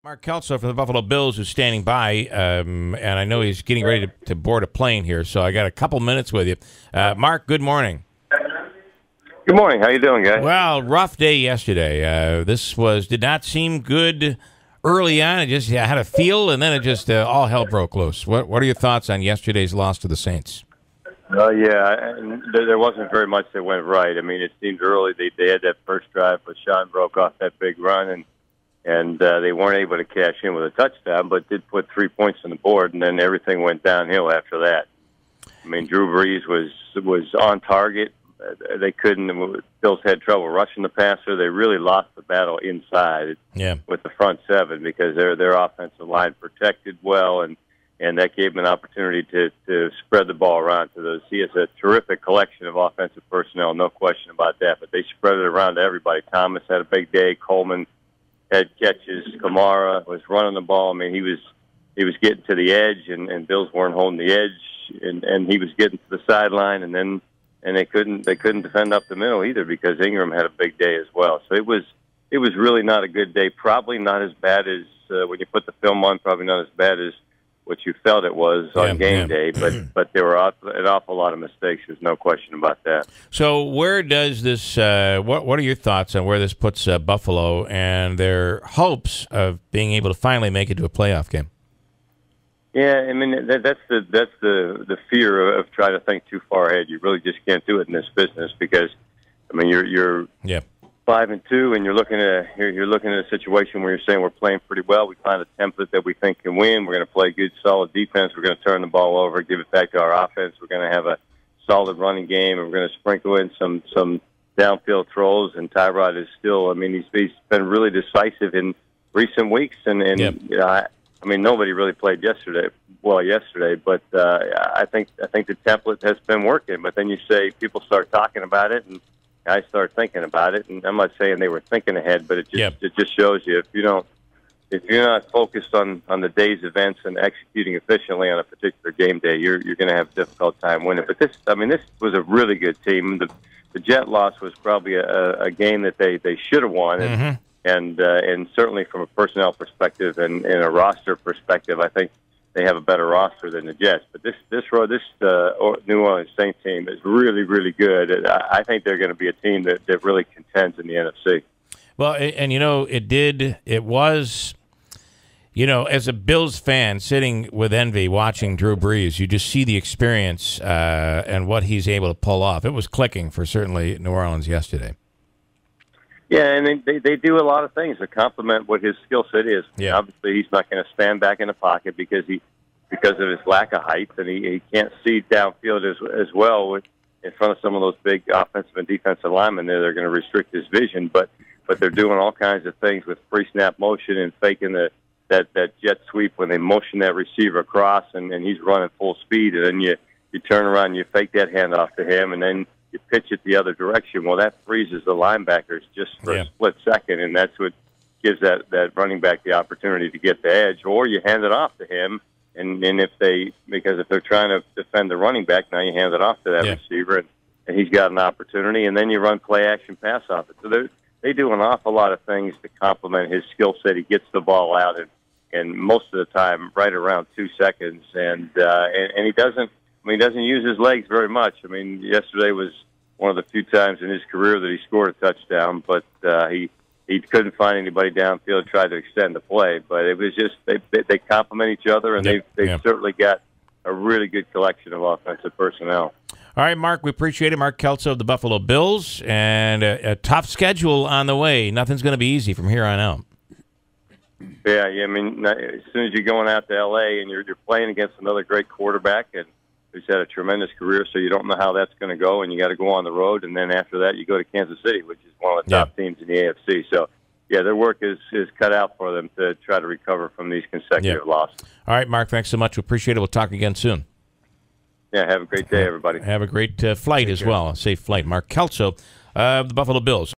Mark Kelso from the Buffalo Bills is standing by, and I know he's getting ready to board a plane here, so I got a couple minutes with you. Mark, good morning. Good morning. How you doing, guys? Well, rough day yesterday. This did not seem good early on. It just had a feel, and then it just all hell broke loose. What are your thoughts on yesterday's loss to the Saints? Yeah, there wasn't very much that went right. I mean, it seemed early they had that first drive, but Sean broke off that big run, and they weren't able to cash in with a touchdown, but did put 3 points on the board, and then everything went downhill after that. I mean, Drew Brees was on target. They couldn't. Bills had trouble rushing the passer. They really lost the battle inside with the front seven because their offensive line protected well, and that gave them an opportunity to spread the ball around to those. He has a terrific collection of offensive personnel, no question about that. But they spread it around to everybody. Thomas had a big day. Coleman had catches. Kamara was running the ball. I mean, he was getting to the edge, and Bills weren't holding the edge, and he was getting to the sideline, and they couldn't defend up the middle either because Ingram had a big day as well. So it was really not a good day. Probably not as bad as when you put the film on. Probably not as bad as what you felt it was on game day, but there were an awful lot of mistakes. There's no question about that. So where does this? What are your thoughts on where this puts Buffalo and their hopes of being able to finally make it to a playoff game? Yeah, I mean that's the fear of trying to think too far ahead. You really just can't do it in this business because, I mean, you're 5-2, and you're looking at a situation where you're saying we're playing pretty well. We find a template that we think can win. We're going to play good, solid defense. We're going to turn the ball over, give it back to our offense. We're going to have a solid running game, and we're going to sprinkle in some downfield throws. And Tyrod is still, I mean, he's been really decisive in recent weeks, and I mean, nobody really played yesterday, but I think the template has been working. But then you say people start talking about it, and I start thinking about it. And I'm not saying they were thinking ahead, but it just shows you if you're not focused on the day's events and executing efficiently on a particular game day, you're going to have a difficult time winning. But this was a really good team. The Jet loss was probably a game that they should have won. And certainly from a personnel perspective and a roster perspective, I think they have a better roster than the Jets. But this New Orleans Saints team is really, really good. I think they're going to be a team that really contends in the NFC. Well, and it was, as a Bills fan sitting with envy watching Drew Brees, you just see the experience and what he's able to pull off. It was clicking for certainly New Orleans yesterday. Yeah, and they do a lot of things to complement what his skill set is. Yeah. Obviously, he's not going to stand back in the pocket because of his lack of height, and he can't see downfield as well in front of some of those big offensive and defensive linemen. They're going to restrict his vision, but they're doing all kinds of things with pre-snap motion and faking that jet sweep when they motion that receiver across, and he's running full speed, and then you turn around and you fake that handoff to him, and then you pitch it the other direction. Well, that freezes the linebackers just for a split second, and that's what gives that running back the opportunity to get the edge. Or you hand it off to him, and if they're trying to defend the running back, now you hand it off to that receiver, and he's got an opportunity, and then you run play action pass off it. So they do an awful lot of things to complement his skill set. He gets the ball out, and most of the time right around 2 seconds, and he doesn't. I mean, he doesn't use his legs very much. I mean, yesterday was one of the few times in his career that he scored a touchdown, but he couldn't find anybody downfield to try to extend the play. But it was just they complement each other, and they've certainly got a really good collection of offensive personnel. All right, Mark, we appreciate it. Mark Kelso of the Buffalo Bills, and a tough schedule on the way. Nothing's going to be easy from here on out. Yeah. I mean, as soon as you're going out to L.A. and you're playing against another great quarterback and who's had a tremendous career, so you don't know how that's going to go, and you got to go on the road, and then after that you go to Kansas City, which is one of the top teams in the AFC. So, their work is cut out for them to try to recover from these consecutive losses. All right, Mark, thanks so much. We appreciate it. We'll talk again soon. Yeah, have a great day, everybody. Have a great flight as well. A safe flight. Mark Kelso of the Buffalo Bills.